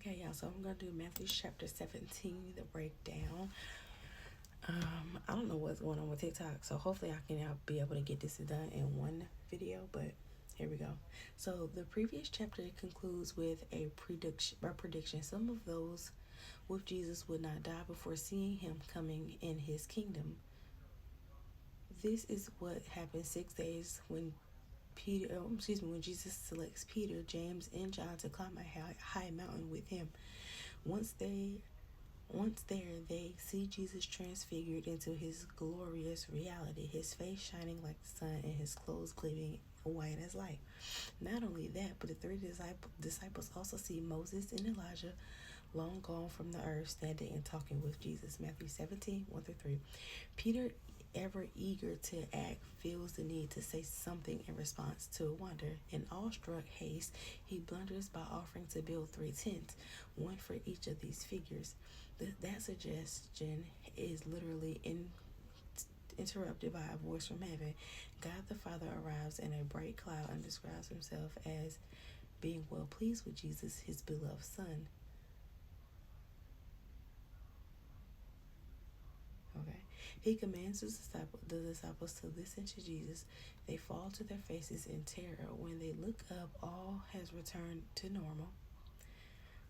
Okay, y'all, so I'm going to do Matthew chapter 17, the breakdown. I don't know what's going on with TikTok, so hopefully I can be able to get this done in one video, but here we go. So the previous chapter concludes with a prediction. Some of those with Jesus would not die before seeing him coming in his kingdom. This is what happened 6 days when when Jesus selects Peter, James, and John to climb a high mountain with him. Once there, they see Jesus transfigured into his glorious reality, his face shining like the sun and his clothes gleaming white as light. Not only that, but the three disciples also see Moses and Elijah, long gone from the earth, standing and talking with Jesus. Matthew 17, 1-3. Peter, ever eager to act, feels the need to say something in response to a wonder. In awestruck haste, he blunders by offering to build 3 tents, one for each of these figures. That suggestion is literally interrupted by a voice from heaven. God the Father arrives in a bright cloud and describes himself as being well pleased with Jesus, his beloved Son. Okay. He commands the disciples to listen to Jesus. They fall to their faces in terror. When they look up, all has returned to normal.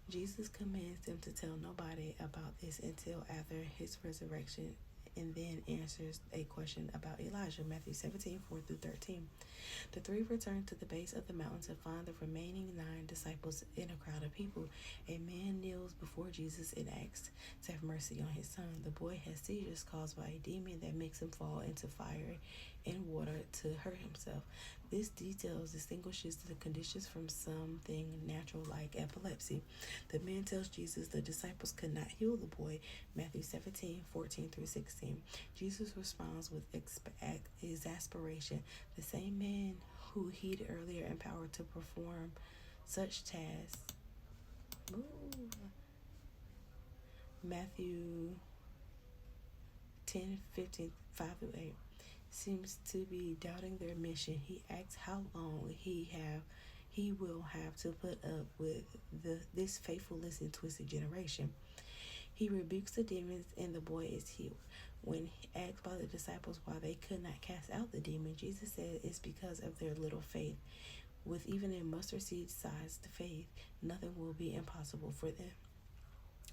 Jesus commands them to tell nobody about this until after his resurrection, and then answers a question about Elijah. Matthew 17, 4-13. The three return to the base of the mountain to find the remaining 9 disciples in a crowd of people. A man kneels before Jesus and asks to have mercy on his son. The boy has seizures caused by a demon that makes him fall into fire and water to hurt himself. This detail distinguishes the conditions from something natural like epilepsy. The man tells Jesus the disciples could not heal the boy. Matthew 17, 14-16. Jesus responds with exasperation. The same man who he'd earlier empowered to perform such tasks. Matthew 10, 15, 5-8. Seems to be doubting their mission. He asks how long he will have to put up with this faithless and twisted generation. He rebukes the demons and the boy is healed. When asked by the disciples why they could not cast out the demon, Jesus said it's because of their little faith. With even a mustard seed sized faith, nothing will be impossible for them.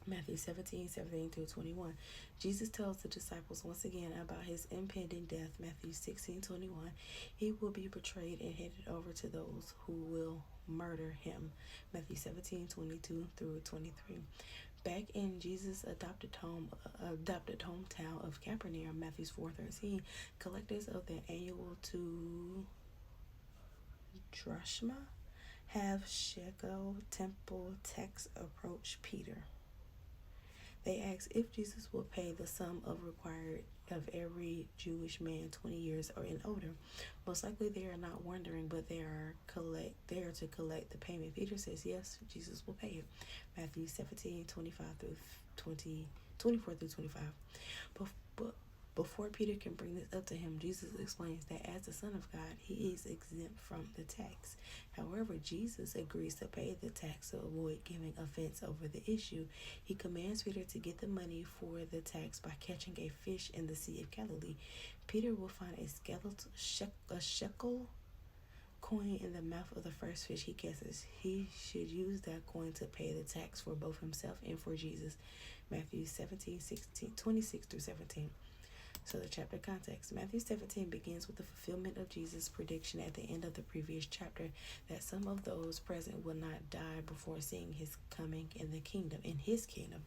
Matthew 17, 17-21. Jesus tells the disciples once again about his impending death. Matthew 16, 21. He will be betrayed and handed over to those who will murder him. Matthew 17, 22-23. Back in Jesus' adopted hometown of Capernaum, Matthew 4:13, collectors of the annual 2 drachma have shekel temple tax approach Peter. They ask if Jesus will pay the sum required of every Jewish man 20 years or older. Most likely they are not wondering, but they are to collect the payment. Peter says yes, Jesus will pay it. Matthew 17, 24-25. But before Peter can bring this up to him, Jesus explains that as the Son of God, he is exempt from the tax. However, Jesus agrees to pay the tax to avoid giving offense over the issue. He commands Peter to get the money for the tax by catching a fish in the Sea of Galilee. Peter will find a shekel coin in the mouth of the first fish he catches. He should use that coin to pay the tax for both himself and for Jesus. Matthew 17, 26-17. So the chapter context. Matthew 17 begins with the fulfillment of Jesus' prediction at the end of the previous chapter that some of those present will not die before seeing his coming in his kingdom.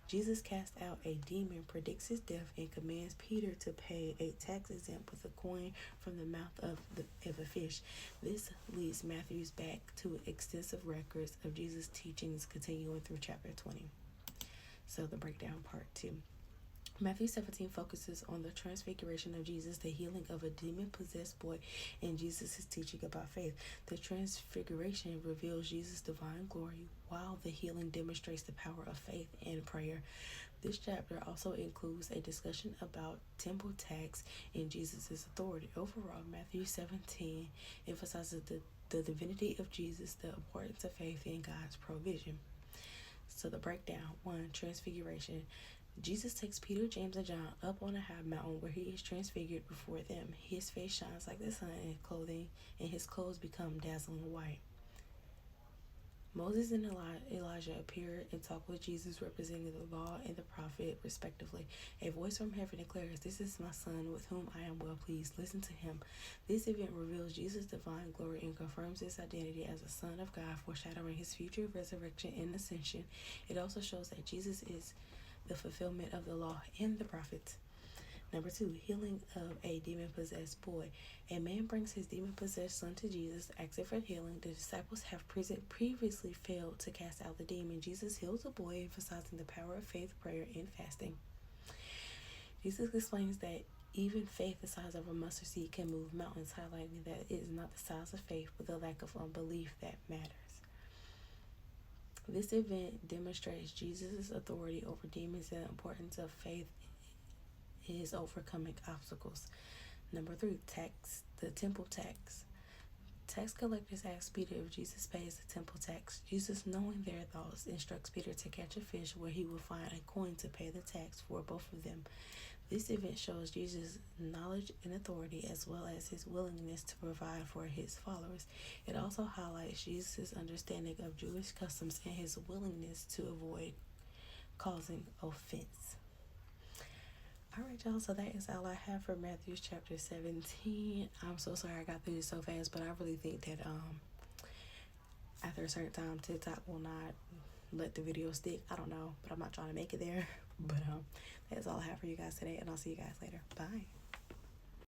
Jesus casts out a demon, predicts his death, and commands Peter to pay a tax exempt with a coin from the mouth of a fish. This leads Matthew back to extensive records of Jesus' teachings continuing through chapter 20. So the breakdown part 2. Matthew 17 focuses on the transfiguration of Jesus, the healing of a demon-possessed boy, and Jesus' teaching about faith. The transfiguration reveals Jesus' divine glory, while the healing demonstrates the power of faith and prayer. This chapter also includes a discussion about temple tax and Jesus' authority. Overall, Matthew 17 emphasizes the divinity of Jesus, the importance of faith, and God's provision. So the breakdown: 1. Transfiguration. Jesus takes Peter, James, and John up on a high mountain where he is transfigured before them. His face shines like the sun, and his clothes become dazzling white. Moses and Elijah appear and talk with Jesus, representing the law and the prophet, respectively. A voice from heaven declares, "This is my son, with whom I am well pleased. Listen to him." This event reveals Jesus' divine glory and confirms his identity as a son of God, foreshadowing his future resurrection and ascension. It also shows that Jesus is the fulfillment of the law and the prophets. Number 2, healing of a demon-possessed boy. A man brings his demon-possessed son to Jesus, asking for healing. The disciples have previously failed to cast out the demon. Jesus heals the boy, emphasizing the power of faith, prayer, and fasting. Jesus explains that even faith the size of a mustard seed can move mountains, highlighting that it is not the size of faith, but the lack of unbelief that matters. This event demonstrates Jesus' authority over demons and the importance of faith is overcoming obstacles. Number 3, the temple tax. Tax collectors ask Peter if Jesus pays the temple tax. Jesus, knowing their thoughts, instructs Peter to catch a fish where he will find a coin to pay the tax for both of them. This event shows Jesus' knowledge and authority, as well as his willingness to provide for his followers. It also highlights Jesus' understanding of Jewish customs and his willingness to avoid causing offense. Alright, y'all, so that is all I have for Matthew chapter 17. I'm so sorry I got through this so fast, but I really think that after a certain time, TikTok will not let the video stick. I don't know, but I'm not trying to make it there. But that's all I have for you guys today, and I'll see you guys later. Bye.